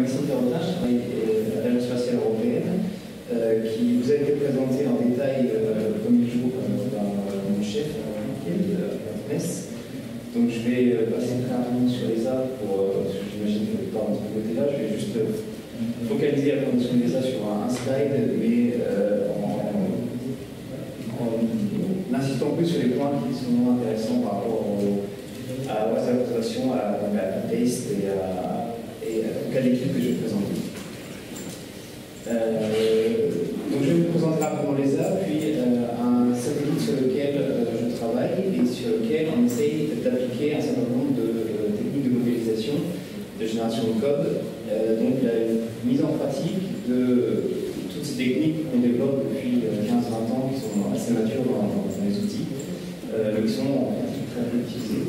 Maxime Perrotin, je travaille à l'Agence spatiale européenne, qui vous a été présenté en détail le premier jour par mon chef, Metz. Donc je vais passer très rapidement sur l'ESA, j'imagine que par notre côté là, je vais juste focaliser la présentation de l'ESA sur un slide, mais en insistant plus sur les points qui sont intéressants par rapport à la présentation, à la taste et au cas d'équipe que je vais présenter. Donc je vais vous présenter rapidement l'ESA, puis un satellite sur lequel je travaille et sur lequel on essaye d'appliquer un certain nombre de techniques de modélisation, de génération de code, donc la mise en pratique de toutes ces techniques qu'on développe depuis 15-20 ans, qui sont assez matures dans les outils, mais qui sont en pratique très peu utilisés.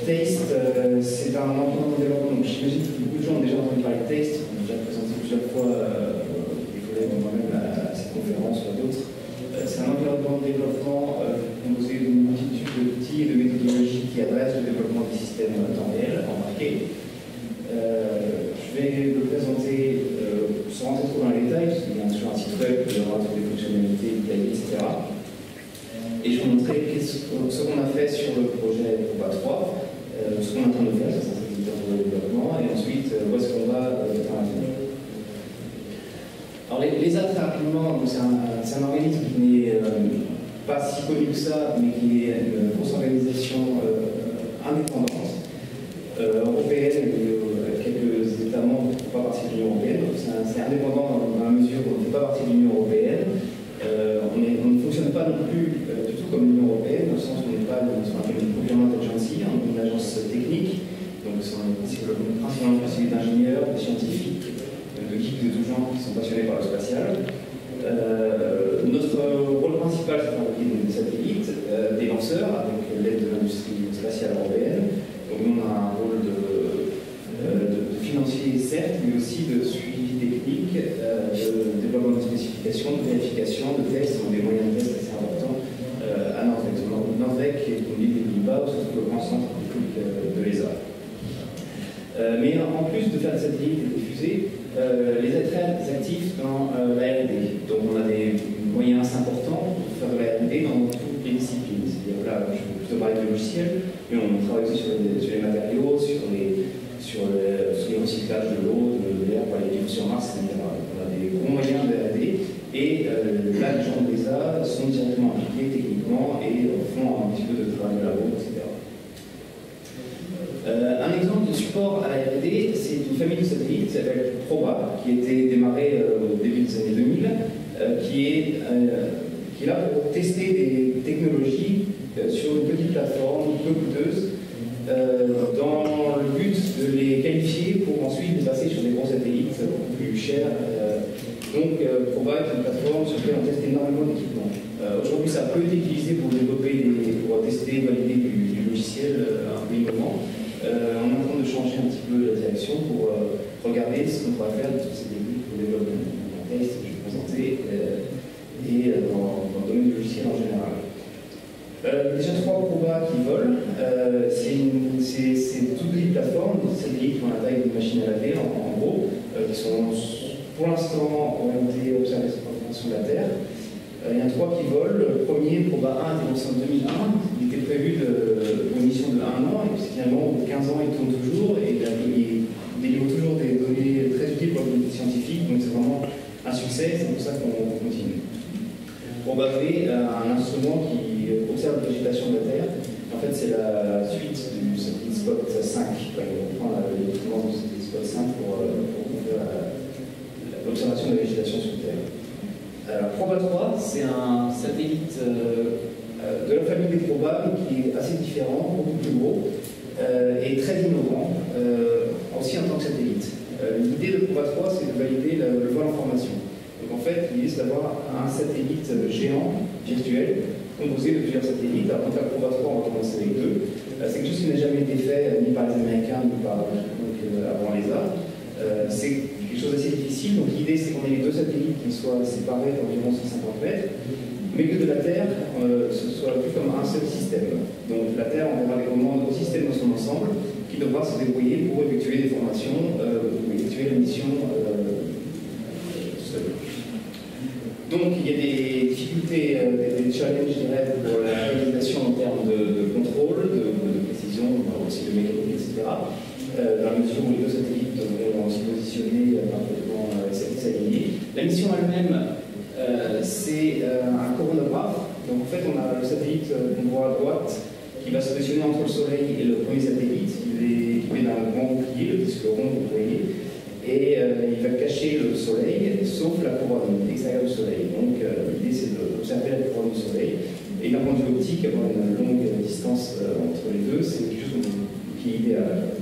Taste, c'est un environnement de développement, donc j'imagine que beaucoup de gens ont déjà entendu parler de Taste, on a déjà présenté plusieurs fois des collègues moi-même à cette conférence ou à d'autres. C'est un environnement de développement composé d'une multitude d'outils et de méthodologies qui adressent le développement des systèmes en temps réel, embarqués. Je vais le présenter sans rentrer trop dans les détails, parce qu'il y a sur un site web, il y aura toutes les fonctionnalités détaillées, etc. Et je vais vous montrer ce qu'on a fait sur le projet Proba 3, ce qu'on est en train de faire, c'est un éditeur de développement, et ensuite où est-ce qu'on va dans l'avenir. Alors l'ESA, très rapidement, c'est un organisme qui n'est pas si connu que ça, mais qui est une grosse organisation indépendante, européenne, et quelques États membres qui ne font pas partie de l'Union européenne. C'est indépendant dans la mesure où on ne fait pas partie de l'Union européenne. On ne fonctionne pas non plus du tout comme l'Union européenne, dans le sens où on n'est pas ce qu'on appelle une procurement agency, on est une agence technique, donc c'est principalement spécialisé d'ingénieurs, de scientifiques, de geeks de tout genre qui sont passionnés par le spatial. Notre rôle principal, c'est de fabriquer des satellites, des lanceurs, avec l'aide de l'industrie spatiale européenne. Donc on a un rôle de financier, certes, mais aussi de suivi technique, de développement de spécifications, de vérification, de tests, des moyens de test assez importants à Norvège, qui est une ville des Pays-Bas, où se trouve le grand centre de l'ESA. Mais en plus de faire des satellites et des fusées, les êtres très actifs dans la R&D. Donc on a des moyens assez importants pour faire de la R&D dans toutes les disciplines. C'est-à-dire là, je vais plutôt parler de logiciels, mais on travaille aussi sur les matériaux, sur les recyclages de l'eau, de l'air, pour aller vivre sur Mars, etc. On a des gros moyens de R&D et là, les gens de l'ESA sont directement impliqués techniquement et font un petit peu de travail de labo, etc. Un exemple de support à la R&D, c'est une famille de satellites qui s'appelle Proba, qui a été démarrée au début des années 2000, qui est là pour tester des technologies sur une petite plateforme peu coûteuse, dans le but de les qualifier pour ensuite les passer sur des gros satellites beaucoup plus chers. Donc Proba est une plateforme sur laquelle on teste énormément d'équipements. Aujourd'hui, ça a peu été utilisé pour développer, pour tester et valider du logiciel un peu innovant. On est en train de changer un petit peu la direction pour regarder ce qu'on pourrait faire de toutes ces techniques pour développer un test que je vais présenter et dans le domaine du logiciel en général. Déjà 3 Proba qui volent, c'est toutes les plateformes, des satellites qui ont la taille d'une machine à laver en gros, qui sont pour l'instant orientés observation de la Terre. Il y en a 3 qui volent. Le premier, Proba 1, a été lancé en 2001. Il était prévu pour une mission de 1 an, et puis finalement, au bout de 15 ans, il tourne toujours, et il délivre toujours des données très utiles pour la communauté scientifique, donc c'est vraiment un succès, c'est pour ça qu'on continue. Proba V, un instrument qui observe la végétation de la Terre. En fait, c'est la suite du satellite Spot 5. On prend le document du satellite Spot 5 pour faire l'observation de la végétation sur Terre. Alors, Proba 3, c'est un satellite de la famille des Proba, qui est assez différent, beaucoup plus gros, et très innovant, aussi en tant que satellite. L'idée de Proba 3, c'est de valider le vol en formation. Donc en fait, l'idée, c'est d'avoir un satellite géant, virtuel, composé de plusieurs satellites. Alors, quant à Proba 3, on va commencer avec 2. C'est quelque chose qui n'a jamais été fait ni par les Américains, ni par avant l'ESA. C'est quelque chose d'assez difficile. Donc l'idée, c'est qu'on ait les 2 satellites qui soient séparés d'environ 150 mètres, mais que de la Terre, ce soit plus comme un seul système. Donc la Terre enverra les commandes au système dans son ensemble, qui qui devra se débrouiller pour effectuer des formations ou effectuer la mission seule. Donc il y a des difficultés, des challenges, je dirais, pour la réalisation en termes de contrôle, de précision, aussi de mécanique, etc. Dans la mesure où les deux satellites devront se positionner parfaitement alignés. La mission elle-même, c'est un coronographe. Donc en fait, on a le satellite qu'on voit à droite qui va se positionner entre le Soleil et le premier satellite. Il est équipé d'un grand bouclier, le disque rond que vous voyez, et il va cacher le Soleil, sauf la couronne extérieure du Soleil. Donc l'idée, c'est d'observer la couronne du Soleil. Et d'un point de vue optique, avoir une longue distance entre les deux, c'est quelque chose qui est idéal.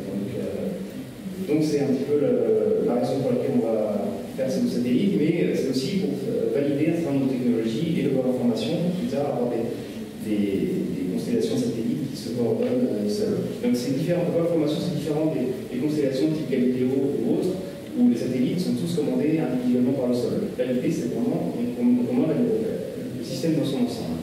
Donc c'est un petit peu la raison pour laquelle on va faire ces deux satellites, mais c'est aussi pour valider un certain nombre de technologies et de voir l'information, plus tard avoir des constellations satellites qui se coordonnent seules. Donc c'est différent, la information c'est différent des constellations type Galileo ou autres, où les satellites sont tous commandés individuellement par le sol. La l'idée c'est vraiment on commande le système dans son ensemble.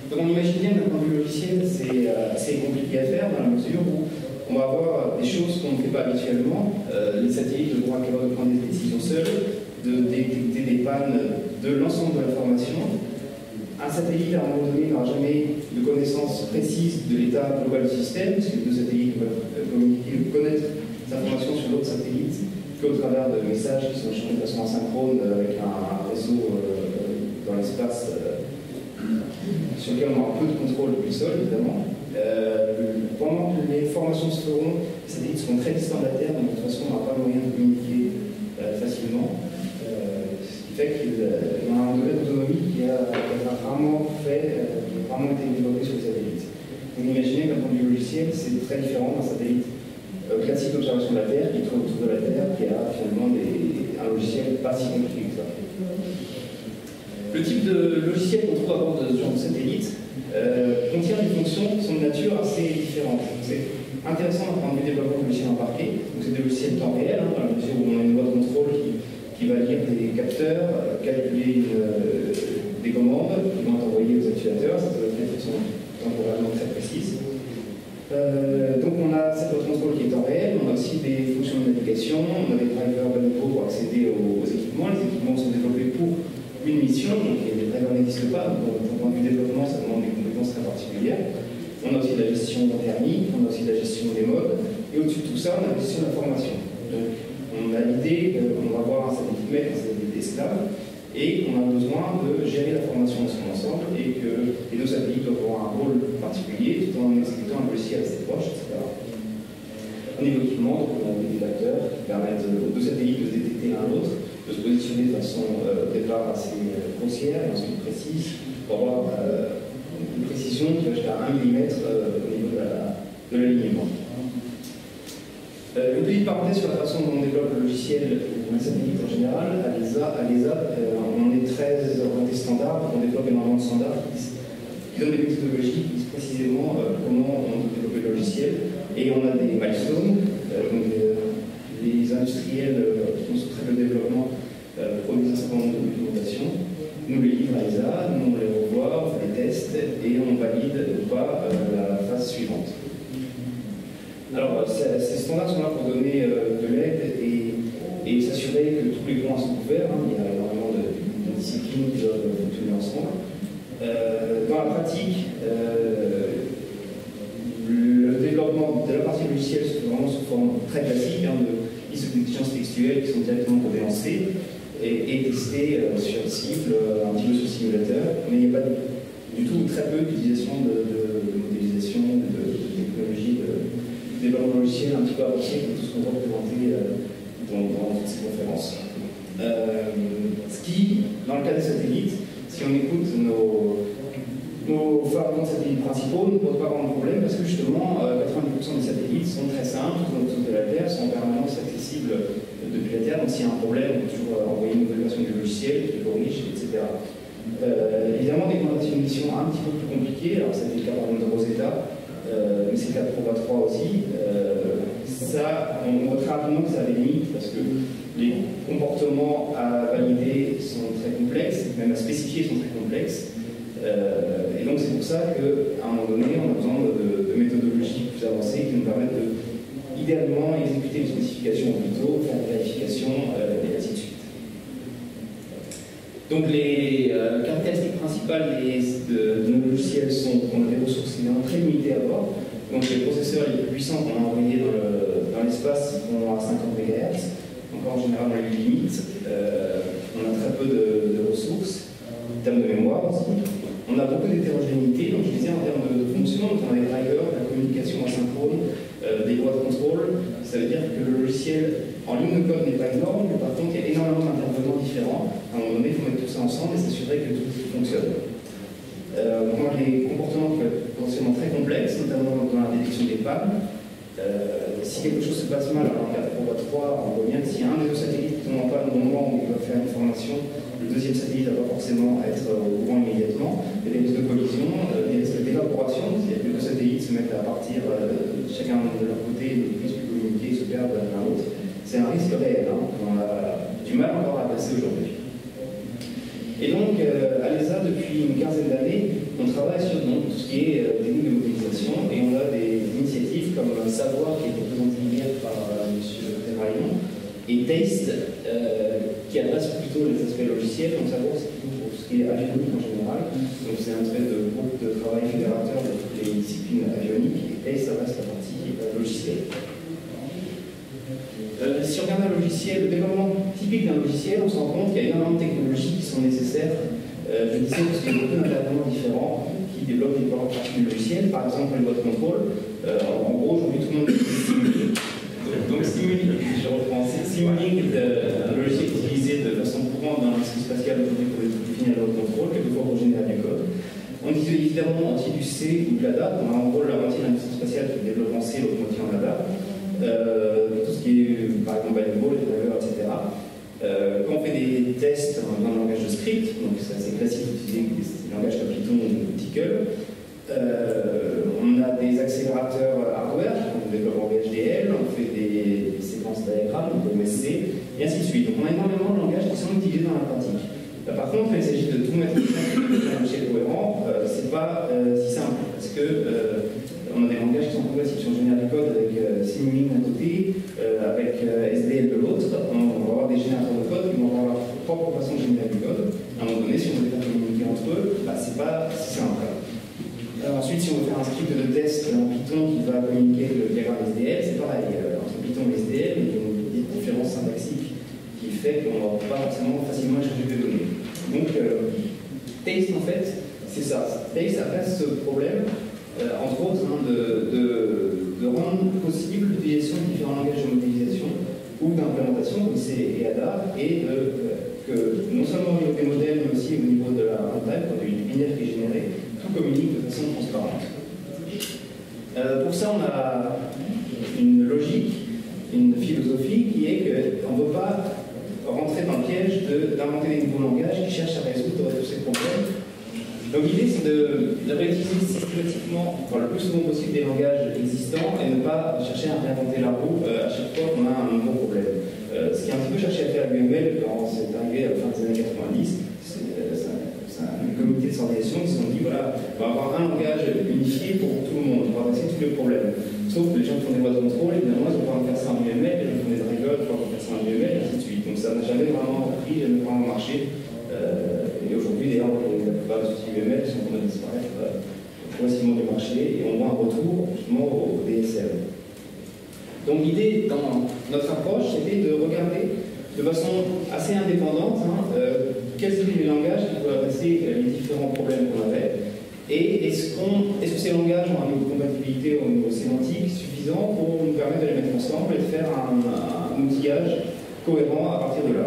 Donc on imagine bien d'un point de vue logiciel, c'est assez compliqué à faire dans la mesure où on va avoir des choses qu'on ne fait pas habituellement. Les satellites devront être capables de prendre des décisions seuls, de détecter des pannes de l'ensemble de l'information. Un satellite, à un moment donné, n'aura jamais de connaissance précise de l'état global du système, parce que les deux satellites peuvent communiquer, connaître des informations sur l'autre satellite qu'au travers de messages qui sont échangés de façon asynchrone avec un réseau dans l'espace sur lequel on aura peu de contrôle depuis le sol, évidemment. Pendant que les formations se feront, les satellites seront très distants de la Terre, donc de toute façon, on n'aura pas moyen de communiquer facilement. Ce qui fait qu'il y a un degré d'autonomie qui a rarement été développé sur les satellites. Donc imaginez qu'un point de vue logiciel, c'est très différent d'un satellite classique d'observation de la Terre qui tourne autour de la Terre, qui a finalement un logiciel pas si compliqué que ça. Le type de logiciel qu'on trouve à bord de ce genre de satellite contient des fonctions qui sont de nature assez différentes. C'est intéressant d'un point de vue développement de logiciels embarqués. Donc c'est des logiciels temps réel, dans la mesure où on a une voie de contrôle qui va lire des capteurs, calculer des commandes qui vont être envoyées aux actuateurs. Ça doit être de façon temporellement très précise. Donc on a cette voie de contrôle qui est en réel, on a aussi des fonctions de navigation, on a des drivers Banico pour accéder aux équipements. Les équipements sont développés pour une mission, donc les drivers n'existent pas, donc d'un point de vue développement, ça demande des compétences très particulières. On a aussi de la gestion thermique, on a aussi de la gestion des modes, et au-dessus de tout ça, on a la gestion de l'information. Donc on a l'idée qu'on va avoir un satellite maître, un satellite esclave, et qu'on a besoin de gérer l'information dans son ensemble, et que les deux satellites doivent avoir un rôle particulier, tout en exécutant un logiciel assez proche, etc. Au niveau équipement, donc on a des détecteurs qui permettent aux deux satellites de se détecter l'un l'autre, de se positionner de façon au départ assez grossière et ensuite précise, pour avoir une précision qui va jusqu'à 1 mm au niveau de l'alignement. Une petite parenthèse sur la façon dont on développe le logiciel ou les satellites en général. À l'ESA, on est très orienté standard, on développe énormément de standards qui donnent des méthodologies qui disent précisément comment on peut développer le logiciel. Et on a des milestones, donc les industriels qui sont très le développement produisent un certain nombre de documentations, nous les livrent à l'ESA, nous on les revoit, on fait des tests et on valide ou pas la phase suivante. Alors, ces standards sont là pour donner de l'aide et s'assurer que tous les points sont couverts. Il y a énormément de disciplines qui doivent fonctionner ensemble. Dans la pratique, le développement de la partie logicielle se fait vraiment sous forme très classique, de listes d'exigences textuelles qui sont directement codées en C et testées sur cible, un petit peu sur simulateur, mais il n'y a pas du tout très peu d'utilisation de modélisation, de technologie, de développement logiciel un petit peu avancé, comme tout ce qu'on va présenter dans toutes ces conférences. Ce qui, dans le cas des satellites, si on écoute nos fabricants de satellites principaux, ne pose pas vraiment de problème parce que justement 90% des satellites sont très simples, tournent autour de la Terre, sont en permanence accessibles depuis la Terre, donc s'il y a un problème, on peut toujours envoyer une nouvelle version du logiciel qui corrige, etc. Évidemment, des conditions de mission un petit peu plus compliquées, alors c'était le cas par exemple de Rosetta, mais c'est le cas de Proba 3 aussi. Ça, on voit très rapidement que ça a des limites parce que les comportements à valider sont très complexes, même à spécifier sont très complexes. Et donc c'est pour ça qu'à un moment donné, on a besoin de méthodologies plus avancées qui nous permettent de, idéalement, exécuter une spécification au plus tôt, faire une vérification, et ainsi de suite. Donc les caractéristiques principales de nos logiciels sont qu'on a des ressources très limitées à bord. Donc les processeurs les plus puissants qu'on a envoyés dans l'espace vont à 50 MHz. Encore en général, on a une limite. On a très peu de ressources, en termes de mémoire aussi. On a beaucoup d'hétérogénéité, donc je disais en termes de fonctions, on a des drivers, de la communication asynchrone, des lois de contrôle. Ça veut dire que le logiciel en ligne de code n'est pas énorme, mais par contre il y a énormément d'intervenants différents. À un moment donné, il faut mettre tout ça ensemble et s'assurer que tout fonctionne. On a des comportements qui peuvent être potentiellement très complexes, notamment dans la détection des pannes. Si quelque chose se passe mal en 4x3, on voit bien que si un des deux satellites tombe en panne au moment où il va faire une formation, le deuxième satellite va pas forcément être au courant immédiatement. Il y a des risques de collision, des risques d'évaporation, si les deux satellites se mettent à partir chacun de leur côté, ne puissent plus communiquer, se perdent l'un l'autre. C'est un risque réel, hein, qu'on a du mal encore à passer aujourd'hui. Et donc, à l'ESA, depuis une quinzaine d'années, on travaille sur tout ce qui est technique de modélisation, et on a des initiatives comme Savoir, qui est représenté hier par M. Terraillon, et Taste, qui adresse plutôt les aspects logiciels. Donc Savoir, c'est plutôt pour tout ce qui est avionique en général. Donc c'est un espèce de groupe de travail fédérateur de toutes les disciplines avioniques, et Taste adresse la partie logicielle. Si on regarde un logiciel, le développement typique d'un logiciel, on se rend compte qu'il y a énormément de technologies qui sont nécessaires. Je disais parce qu'il y a beaucoup d'intervenants différents qui développent des parties du logiciel, par exemple les lois de contrôle. En gros, aujourd'hui, tout le monde utilise Simulink. Donc Simulink, je reprends, Simulink est un logiciel utilisé de façon courante dans l'industrie spatiale aujourd'hui pour définir les lois de contrôle, quelquefois pour générer du code. On utilise évidemment moitié du C ou de l'ADA. On a en gros la moitié de l'industrie spatiale qui développe en C, l'autre moitié en ADA. Tout ce qui est, par exemple, binary, les drivers, etc. Quand on fait des tests dans le langage de script, donc c'est assez classique d'utiliser des langages comme Python ou Tcl, on a des accélérateurs hardware, on développe en VHDL, on fait des séquences diagrammes, donc MSC, et ainsi de suite. Donc on a énormément de langages qui sont utilisés dans la pratique. Par contre, quand il s'agit de tout mettre en logiciel cohérent, c'est pas si simple, parce que on a des langages qui sont complexes. Si on génère du code avec Simulink d'un côté, avec SDL de l'autre, on va avoir des générateurs de code qui vont avoir leur propre façon de générer du code. À un moment donné, si on veut les faire communiquer entre eux, c'est pas si simple. Ensuite, si on veut faire un script de test en Python qui va communiquer le diagramme SDL, c'est pareil. Entre Python et SDL, il y a une petite différence syntaxique qui fait qu'on ne va pas forcément facilement échanger des données. Donc, Taste, en fait, c'est ça. Taste adresse ce problème. Entre autres, de rendre possible l'utilisation de différents langages de modélisation ou d'implémentation, comme C et ADA, et que non seulement au niveau des modèles, mais aussi au niveau de la runtime, quand il y a du binaire qui est généré, tout communique de façon transparente. Pour ça, on a une logique, une philosophie qui est qu'on ne veut pas rentrer dans le piège d'inventer des nouveaux langages qui cherchent à résoudre tous ces problèmes. Donc l'idée, c'est de réutiliser systématiquement, le plus souvent possible, des langages existants et ne pas chercher à réinventer la roue à chaque fois qu'on a un nouveau problème. Ce qui est un petit peu cherché à faire l'UML quand c'est arrivé à la fin des années 90, c'est un comité de standardisation qui se sont dit, voilà, on va avoir un langage unifié pour tout le monde, on va adresser tous les problèmes. Sauf que les gens qui font des lois de contrôle, évidemment, ils vont pas faire ça en UML, les gens qui font des drivers, ils vont pas faire ça en UML, et ainsi de suite. Donc ça n'a jamais vraiment pris, jamais vraiment marché. Et aujourd'hui, d'ailleurs, la plupart des outils UML sont en train de disparaître progressivement du marché et on voit un retour justement au DSL. Donc l'idée dans notre approche, c'était de regarder de façon assez indépendante quels étaient les langages qui pouvaient adresser les différents problèmes qu'on avait et est-ce que ces langages ont un niveau de compatibilité au niveau sémantique suffisant pour nous permettre de les mettre ensemble et de faire un outillage cohérent à partir de là.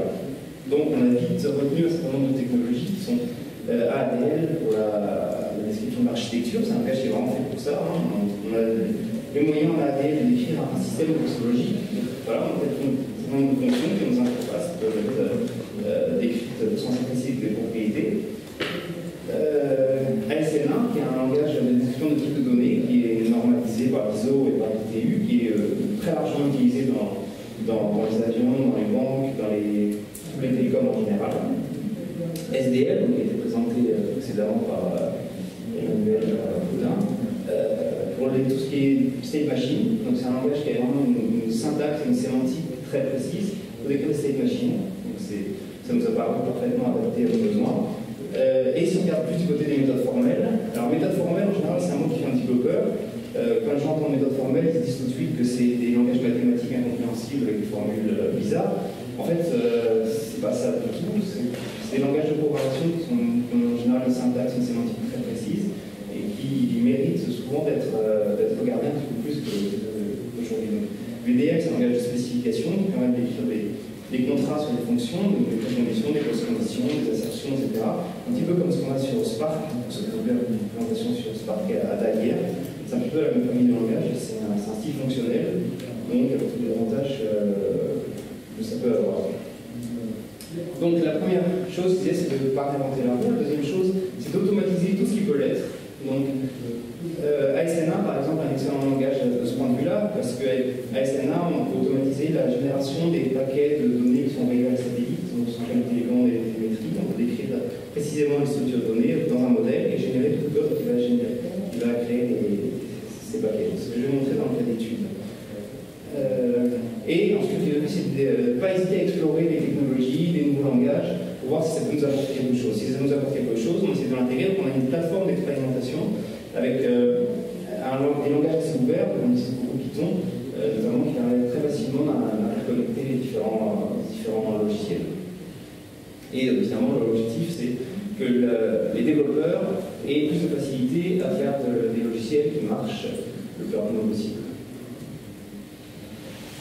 Donc on a vite retenu un certain nombre de technologies qui sont ADL pour la description de l'architecture, c'est un langage qui est vraiment fait pour ça. On a les moyens en ADL de décrire un système toxologique. Voilà, on a peut-être une fonction qui nous interface peuvent être décrites sans simplicité des propriétés. ASL1, qui est un langage de description de type de données qui est normalisé par l'ISO et par l'ITU, qui est très largement utilisé dans les avions, dans les banques, dans tous les télécoms en général. SDL, qui a été présenté précédemment par Emmanuel Boudin, pour relève tout ce qui est state machine, donc c'est un langage qui a vraiment une syntaxe et une sémantique très précise pour décrire les state machines, donc ça nous apparaît parfaitement adapté à nos besoins. Et si on regarde plus du côté des méthodes formelles, alors méthode formelle en général c'est un mot qui fait un petit peu peur. Quand les gens entendent méthode formelle, ils disent tout de suite que c'est des langages mathématiques incompréhensibles avec des formules bizarres. En fait, c'est pas ça du tout, c'est des langages de programmation qui ont en général une syntaxe, une sémantique très précise et qui méritent souvent d'être regardés un petit peu plus qu'aujourd'hui. VDL, c'est un langage de spécification qui permet d'écrire des contrats sur des fonctions, des conditions, des post-conditions, des assertions, etc. Un petit peu comme ce qu'on a sur Spark, pour ceux qui ont fait une présentation sur Spark à Daguerre. C'est un petit peu la même famille de langage, c'est un style fonctionnel, donc avec tous les avantages que ça peut avoir. Donc la première chose, c'est de ne pas réinventer la roue. La deuxième chose, c'est d'automatiser tout ce qui peut l'être. Donc ASNA, par exemple, un excellent langage de ce point de vue-là, parce qu'avec ASNA, on peut automatiser la génération des paquets de données qui sont envoyés à la satellite, donc ce sont les télécommandes et les télémétries. On peut décrire précisément les structures de données dans un modèle et générer tout le code qui va créer ces paquets. C'est ce que je vais montrer dans le cas d'étude. Et ensuite, c'est de ne pas hésiter à explorer les technologies, les nouveaux langages, pour voir si ça peut nous apporter quelque chose. Si ça nous apporte quelque chose, on essaie de l'intégrer. On a une plateforme d'expérimentation avec des langages assez ouverts, comme c'est beaucoup Python, notamment qui permet très facilement d'interconnecter les différents logiciels. Et évidemment, l'objectif, c'est que les développeurs aient plus de facilité à faire des logiciels qui marchent le plus rapidement possible.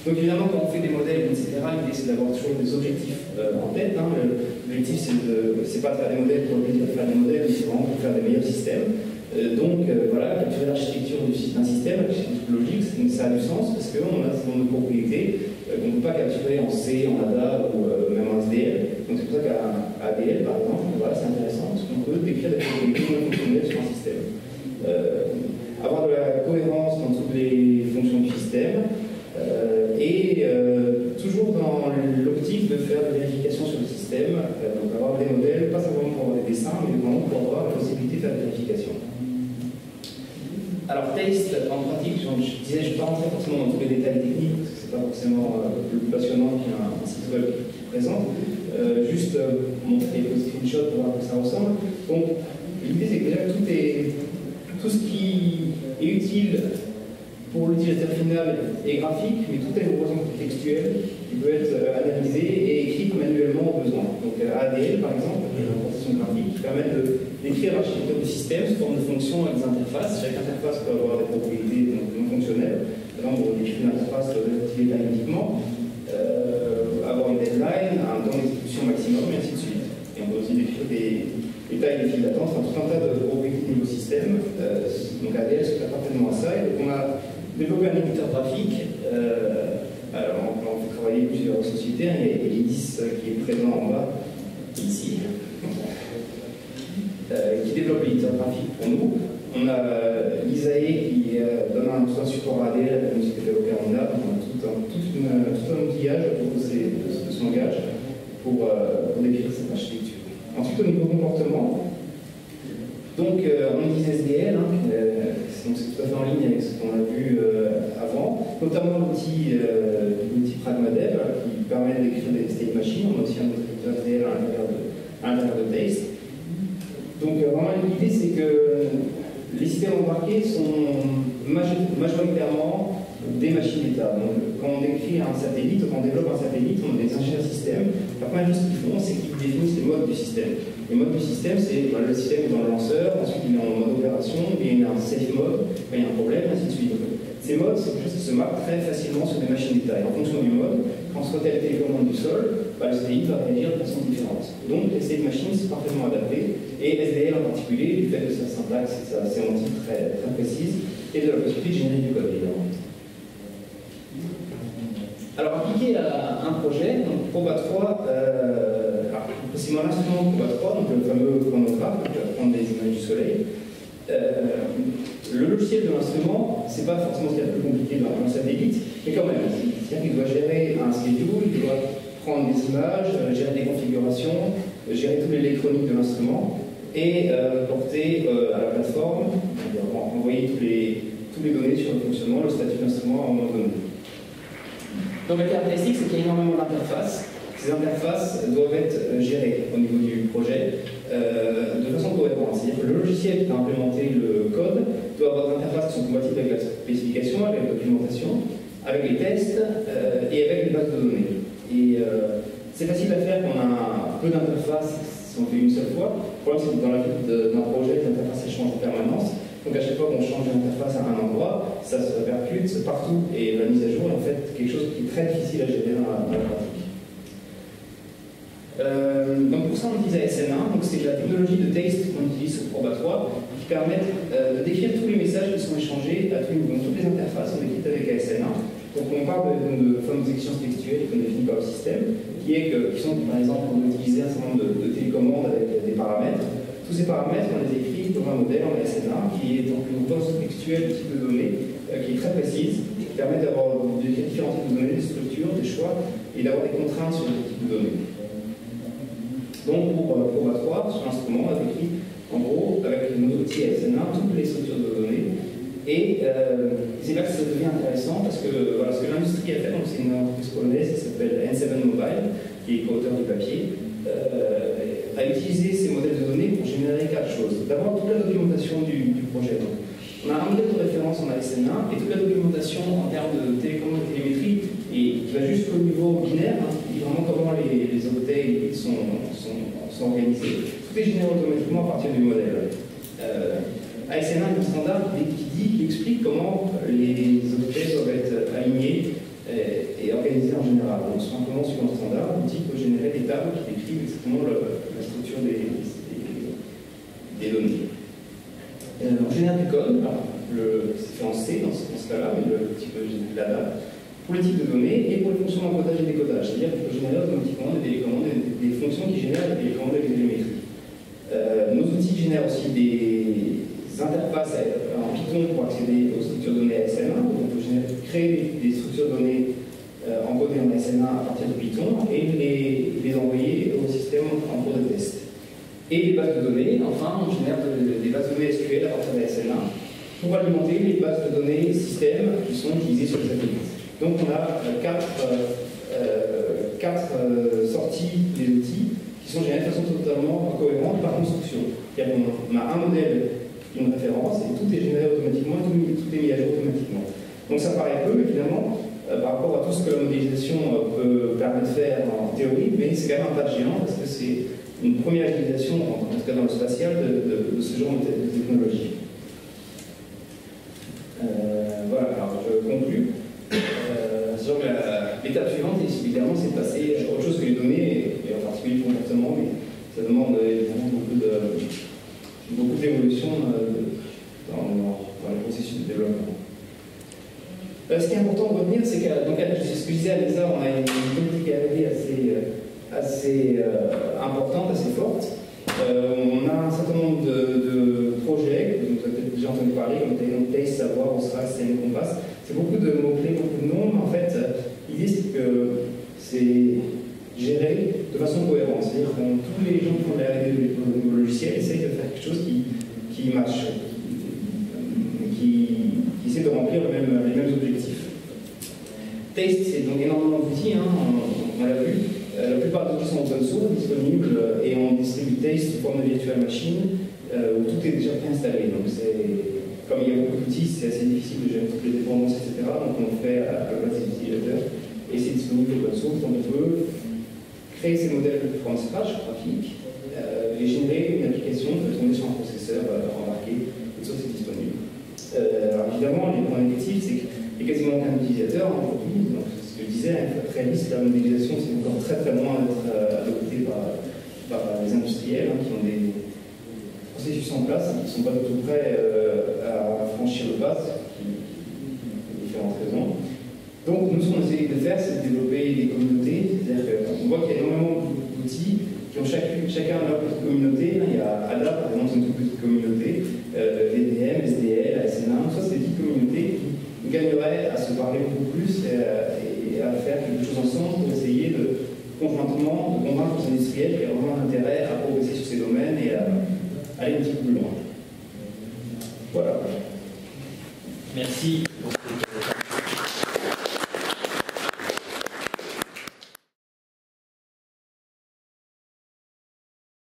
Donc évidemment, quand on fait des modèles, etc., l'idée c'est d'avoir toujours des objectifs en tête. Hein. L'objectif c'est pas de faire des modèles pour le plaisir de faire des modèles, mais c'est vraiment pour faire des meilleurs systèmes. Voilà, capturer l'architecture d'un système, l'architecture logique, ça a du sens parce qu'on a ce nombre de propriétés qu'on ne peut pas capturer en C, en ADA ou même en SDL. Donc c'est pour ça qu'à ADL, par exemple, voilà, c'est intéressant parce qu'on peut décrire des propriétés non fonctionnelles sur un système. Avoir de la cohérence dans toutes les fonctions du système. Toujours dans l'optique de faire des vérifications sur le système, donc avoir des modèles, pas simplement pour avoir des dessins, mais vraiment pour avoir la possibilité de faire des vérifications. Alors, Taste, en pratique, je disais, je ne vais pas rentrer forcément dans tous les détails techniques, parce que ce n'est pas forcément le plus passionnant qu'un site web qui présente, juste montrer quelques screenshots pour voir à quoi ça ressemble. Donc, l'idée, c'est que déjà, tout ce qui est utile pour l'utilisateur final est graphique, mais tout est composant textuel qui peut être analysé et écrit manuellement au besoin. Donc ADL, par exemple, qui est une représentation graphique qui permet d'écrire l'architecture du système sous forme de fonctions avec des interfaces. Chaque interface peut avoir des propriétés non fonctionnelles. Par exemple, on décrit une interface doit être activée dynamiquement, avoir une deadline, un temps d'exécution maximum, et ainsi de suite. Et on peut aussi décrire des tailles de files d'attente, enfin tout un tas de propriétés niveau système. Donc ADL se fait parfaitement à ça. Et donc on a développer un éditeur graphique. Alors, on fait travailler plusieurs sociétés. Il y a l'IDIS qui est présent en bas, ici, qui développe l'éditeur graphique pour nous. On a l'ISAE qui donne un support ADL avec la musique développée en lab. On a tout un outillage autour de ce langage pour décrire cette architecture. Ensuite, au niveau comportement, donc on utilise SDL, donc c'est tout à fait en ligne avec ce qu'on a vu avant, notamment l'outil Pragmadev qui permet d'écrire des state machines. On a aussi un autre éditeur SDL à l'intérieur de Taste. Donc vraiment l'idée c'est que les systèmes embarqués sont majoritairement des machines d'État. Donc quand on écrit un satellite, quand on développe un satellite, on a des ingénieurs système. La première chose qu'ils font, c'est qu'ils définissent les modes du système. Les modes du système, c'est le système est dans le lanceur, ensuite il est en mode opération, et il y a un safe mode, quand il y a un problème, ainsi de suite. Ces modes, c'est quelque chose qui se mappe très facilement sur des machines d'État. Et en fonction du mode, quand on se retèle la télécommande du sol, le satellite va réagir de façon différente. Donc les state machines, c'est parfaitement adapté, et SDL en particulier, du fait de sa syntaxe et sa sémantique très précise, et de la possibilité de générer du code, évidemment. Alors, appliqué à un projet, donc Proba 3, c'est mon instrument Proba 3, donc le fameux chronographe qui va prendre des images du soleil. Le logiciel de l'instrument, c'est pas forcément ce qu'il y a de plus compliqué dans un satellite, mais quand même, c'est-à-dire qu'il doit gérer un schedule, il doit prendre des images, gérer des configurations, gérer toute l'électronique de l'instrument, et porter à la plateforme, envoyer tous toutes les données sur le fonctionnement, le statut d'instrument à un moment donné. Donc la caractéristique, c'est qu'il y a énormément d'interfaces. Ces interfaces doivent être gérées au niveau du projet de façon cohérente. C'est-à-dire que le logiciel qui a implémenté le code doit avoir des interfaces qui sont compatibles avec la spécification, avec la documentation, avec les tests et avec les bases de données. Et c'est facile à faire quand on a peu d'interfaces, si on fait une seule fois. Le problème, c'est que dans la vie d'un projet, les interfaces changent en permanence. Donc à chaque fois qu'on change d'interface à un endroit, ça se répercute partout. Et la mise à jour est en fait quelque chose qui est très difficile à gérer dans la pratique. Donc pour ça on utilise ASN1, donc c'est la technologie de taste qu'on utilise sur Proba 3 qui permet de décrire tous les messages qui sont échangés à tous les niveaux. Donc toutes les interfaces sont décrites avec ASN1. Donc on parle de fameuses exigences textuelles qu'on définit par le système, qui sont par exemple on peut utiliser un certain nombre de télécommandes avec des paramètres. Tous ces paramètres on les écrit dans un modèle en ASN1 qui est donc une réponse textuelle du type de données qui est très précise, qui permet d'avoir différents types de données, des structures, des choix et d'avoir des contraintes sur le type de données. Donc pour Proba 3, sur l'instrument, on a décrit en gros avec nos outils ASN1 toutes les structures de données. Et c'est là que ça devient intéressant parce que voilà, ce que l'industrie a fait, donc c'est une entreprise polonaise qui s'appelle N7 Mobile, qui est co-auteur du papier, a utilisé ces modèles de données pour générer quatre choses. D'abord, toute la documentation du projet. Donc, on a un modèle de référence en ASN1 et toute la documentation en termes de télécommande et télémétrie et qui va jusqu'au niveau binaire, qui dit vraiment comment les octets sont organisés. Tout est généré automatiquement à partir du modèle. ASN1 est un standard qui explique comment les octets doivent être alignés et organisés en général. Donc simplement sur un standard, l'outil peut générer des tables qui décrivent exactement la structure des données. On génère du code, c'est fait en C dans ce cas-là, mais le type de Lada, pour les types de données et pour les fonctions d'encodage et décodage. C'est-à-dire qu'on peut générer automatiquement des télécommandes, des fonctions qui génèrent des télécommandes avec des télémétries. Nos outils génèrent aussi des interfaces en Python pour accéder aux structures de données ASN1. Donc on peut créer des structures de données encodées en ASN1 à partir de Python et les envoyer au système en cours de test. Et les bases de données, enfin, on génère des bases de données SQL à partir de ASN1 pour alimenter les bases de données système qui sont utilisées sur les satellites. Donc on a quatre sorties des outils qui sont générées de façon totalement cohérente par construction. On a un modèle, une référence, et tout est généré automatiquement, tout est mis à jour automatiquement. Donc ça paraît peu, évidemment, par rapport à tout ce que la modélisation peut permettre de faire en théorie, mais c'est quand même un pas de géant parce que c'est une première utilisation, en tout cas dans le spatial, de ce genre de technologie. Voilà, alors je conclus. L'étape suivante, évidemment, c'est de passer à autre chose que les données, et en particulier le comportement, mais ça demande évidemment beaucoup d'évolution dans le processus de développement. Ce qui est important de retenir, c'est que, ce que je disais à Lisa, on a une politique R&D assez importante, assez forte. On a un certain nombre de projets, que vous avez peut-être déjà entendu parler, comme Taste, Savoir, Osra, CM, Compass. C'est beaucoup de mots-clés, beaucoup de noms, mais en fait, l'idée c'est que c'est géré de façon cohérente. C'est-à-dire que tous les gens qui font de la R&D de logiciel essayent de faire quelque chose qui matche, qui essaie de remplir les mêmes objectifs. Taste, c'est donc énormément d'outils, on l'a vu. La plupart des outils sont open source, disponibles, et on distribue Taste sous forme de virtual machine, où tout est déjà préinstallé. Donc comme il y a beaucoup d'outils, c'est assez difficile de gérer toutes les dépendances, etc. Donc on le fait à la place des utilisateurs, et c'est disponible open source. Donc on peut créer ces modèles from scratch, graphiques, et générer une application qui peut tourner sur un processeur embarqué, et ça c'est disponible. Alors évidemment, les points négatifs, c'est qu'il n'y a quasiment aucun utilisateur aujourd'hui. Donc ce que je disais, réaliste, la modélisation, c'est encore très très loin d'être adopté par les industriels qui ont des processus en place qui ne sont pas du tout prêts à franchir le pas, pour différentes raisons. Donc nous, ce qu'on essaie de faire, c'est de développer des communautés. C'est-à-dire qu'on voit qu'il y a énormément d'outils qui ont chacun leur petite communauté. Il y a ADA, par exemple, c'est une toute petite communauté, VDM, SDL, ASN1, ça c'est des petites communautés qui gagneraient à se parler beaucoup plus et à faire quelque chose ensemble pour essayer conjointement de convaincre les industriels qui ont vraiment intérêt à progresser sur ces domaines et à aller un petit peu plus loin. Voilà. Merci.